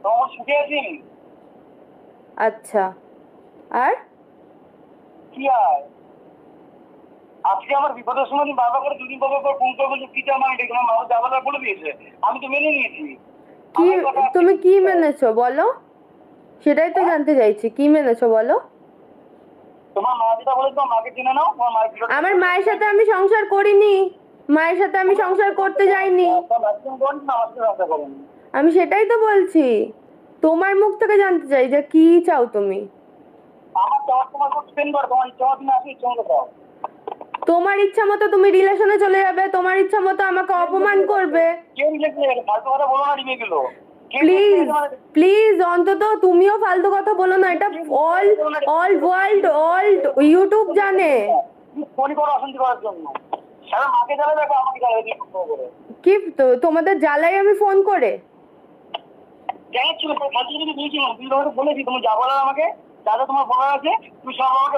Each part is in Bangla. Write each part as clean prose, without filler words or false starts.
তোমার সুখে আছি। আচ্ছা, আর কি আর আজকে আমার বিপদের সময় তুমি বারবার করে দুদিন পর পর ফোন করে বলছো কিটা মাইন্ড এখানে মানুষ যাবার বলে দিয়েছে, আমি তো মেনে নিয়েছি। কি আমার কথা আজকে তুমি কি কি চাও? মেনেছো বলো? সেটাই তো হ্যাঁ? জানতে চাইছি, কি মেনেছো বলো? তোমার মা যেটা বলে তোমার মাকে চিনে নাও, তোমার মায়ের বিরোধ আমার মায়ের সাথে আমি সংসার করিনি, মায়ের সাথে আমি সংসার করতে যাইনি। আমি সেটাই তো বলছি, তোমার মুখ থেকে জানতে চাই যে কি চাও তুমি। আমার চাওয়ার তোমার কোনো স্পেন্ড করো, তোমার ইচ্ছা মতো তুমি আসো, ইচ্ছা মতো খাও। তোমার ইচ্ছা মতো তুমি রিলেশনে চলে যাবে, তোমার ইচ্ছা মতো আমাকে অপমান করবে। কে রিলেশনে গেছে? ফালতু কথা বলো না, রিমে গেলো। কে রিলেশনে প্লিজ গেছে মানে? প্লিজ অন্তত তুমিও ফালতু কথা বলো না, এটা all all world all YouTube জানে। তুমি ফোনই করো অশান্তি করার জন্য। সারা মাকে জ্বালা দেখো, আমাকে জ্বালা দিয়ে করে। কি তোমাদের জ্বালাই আমি ফোন করে? জানাচ্ছিল ফালতু যদি বলছিলাম, তুমি তোমাকে বলেছি তুমি যা বলার আমাকে, যা যা তোমার বলার আছে তুমি সব আমাকে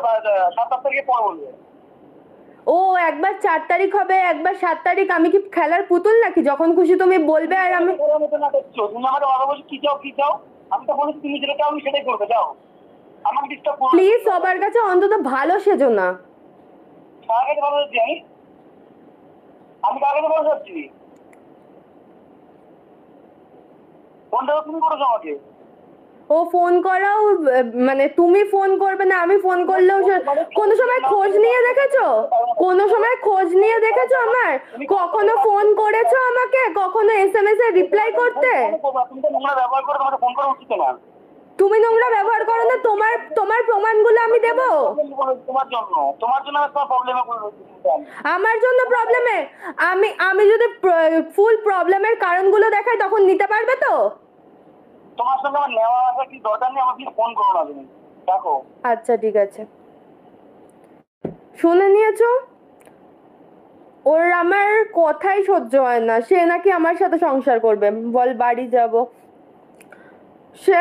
7 তারিখে পর বলবে। ও একবার 4 তারিখ হবে, একবার 7 তারিখ, আমি কি খেলার পুতুল নাকি যখন খুশি তুমি বলবে আর আমি? তুমি আমাকে বাবা বলছো কি চাও কি চাও, আমি তো বলেছি তুমি যেটা চাও আমি সেটাই করবে, যাও। আমাকে ডিস্টার্ব করো। প্লিজ সবার কাছে অন্তত ভালো সেজো না। কার কাছে ভালো যাচ্ছি আমি কার কাছে ভালো যাচ্ছি? ফোনটা তো তুমি করেছো আমাকে। ও ফোন করাও মানে তুমি ফোন করবে না, আমি ফোন করলেও কোনো সময় খোঁজ নিয়ে দেখেছো? কোনো সময় খোঁজ নিয়ে দেখেছো আমার? কখনো ফোন করেছো আমাকে? কখনো এসএমএস এ রিপ্লাই করতে? তুমি তো নোংরা ব্যবহার করে তোমাকে ফোন করা উচিত না। তুমি নোংরা ব্যবহার করো না, তোমার তোমার প্রমাণগুলো আমি দেবো। তোমার জন্য তোমার জন্য তোমার প্রবলেমে আমার জন্য প্রবলেমে? আমি আমি যদি ফুল প্রবলেমের কারণগুলো দেখাই তখন নিতে পারবে তো? তোমার সঙ্গে আমার নেওয়া আসা কি দরকার নেই, আমাকে ফোন করো না তুমি, দেখো। আচ্ছা ঠিক আছে, শুনে নিয়েছো? ওর আমার কথাই সহ্য হয় না, সে নাকি আমার সাথে সংসার করবে, বল বাড়ি যাব। সে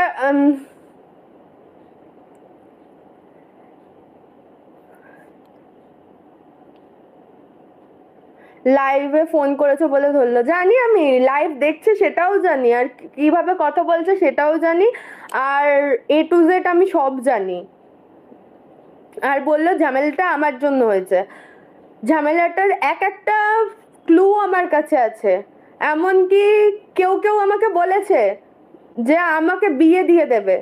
লাইভে ফোন করেছো বলে ধরলো, জানি আমি লাইভ দেখছে সেটাও জানি, আর কিভাবে কথা বলছে সেটাও জানি, আর A to Z আমি সব জানি। আর বললো ঝামেলাটা আমার জন্য হয়েছে, ঝামেলাটার এক একটা ক্লু আমার কাছে আছে। এমনকি কেউ কেউ আমাকে বলেছে যে আমাকে বিয়ে দিয়ে দেবে,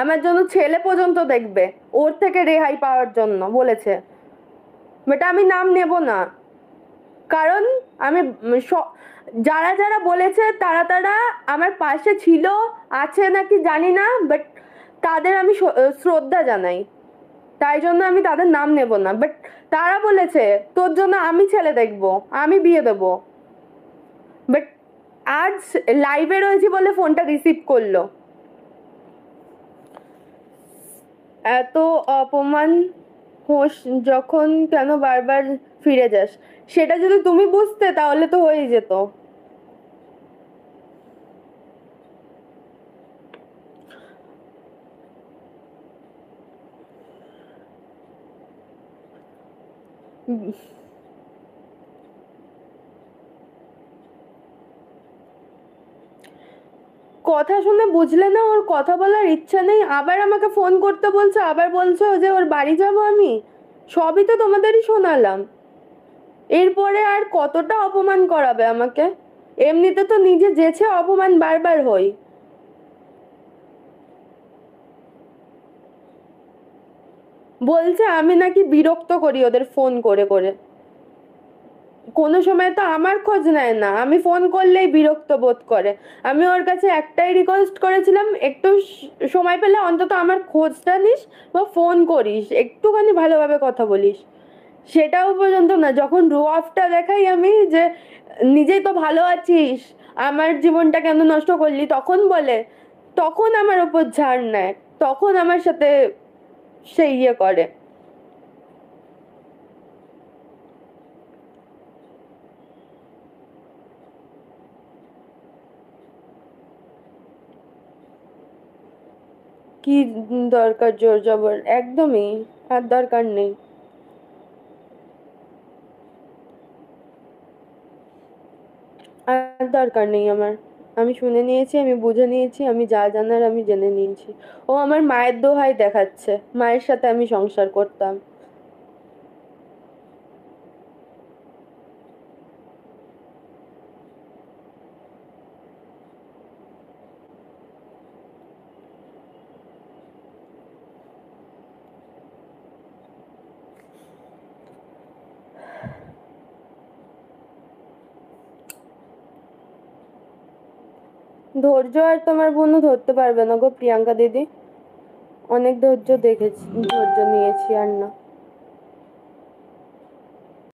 আমার জন্য ছেলে পর্যন্ত দেখবে, ওর থেকে রেহাই পাওয়ার জন্য বলেছে। বাট আমি নাম নেব না, কারণ আমি যারা যারা বলেছে তারা তারা আমার পাশে ছিল, আছে নাকি জানি না, বাট তাদের আমি শ্রদ্ধা জানাই, তাই জন্য আমি তাদের নাম নেব না। বাট তারা বলেছে তোর জন্য আমি ছেলে দেখবো, আমি বিয়ে দেবো। বাট আজ লাইভে রয়েছি বলে ফোনটা রিসিভ করলো। এত অপমান হোস যখন, কেন বারবার ফিরে যাস? সেটা যদি তুমি বুঝতে তাহলে তো হয়ে যেত। কথা শুনে বুঝলে না ওর কথা বলার ইচ্ছা নেই, আবার আমাকে ফোন করতে বলছো, আবার বলছো যে ওর বাড়ি যাব আমি। সবই তো তোমাদেরই শোনালাম, এরপরে আর কতটা অপমান করাবে আমাকে? এমনিতে তো নিজে যেছে অপমান বারবার হই। বলছে আমি নাকি বিরক্ত করি ওদের ফোন করে করে, কোনো সময় তো আমার খোঁজ নেয় না, আমি ফোন করলেই বিরক্ত বোধ করে। আমি ওর কাছে একটাই রিকোয়েস্ট করেছিলাম, একটু সময় পেলে অন্তত আমার খোঁজটা নিস বা ফোন করিস, একটুখানি ভালোভাবে কথা বলিস। সেটাও পর্যন্ত না, যখন রো অফটা দেখাই আমি যে নিজেই তো ভালো আছিস, আমার জীবনটা কেন নষ্ট করলি, তখন বলে, তখন আমার ওপর ঝাড় নেয়, তখন আমার সাথে সে ইয়ে করে। কি দরকার জোর জবর, একদমই আর দরকার নেই। আর দরকার নেই আমার। আমি শুনে নিয়েছি, আমি বুঝে নিয়েছি, আমি যা জানার আমি জেনে নিয়েছি। ও আমার মায়ের দোহাই দেখাচ্ছে, মায়ের সাথে আমি সংসার করতাম। ধৈর্য আর তোমার বোনও ধরতে পারবে না গো প্রিয়াঙ্কা দিদি, অনেক ধৈর্য দেখেছি, ধৈর্য নিয়েছি আর না।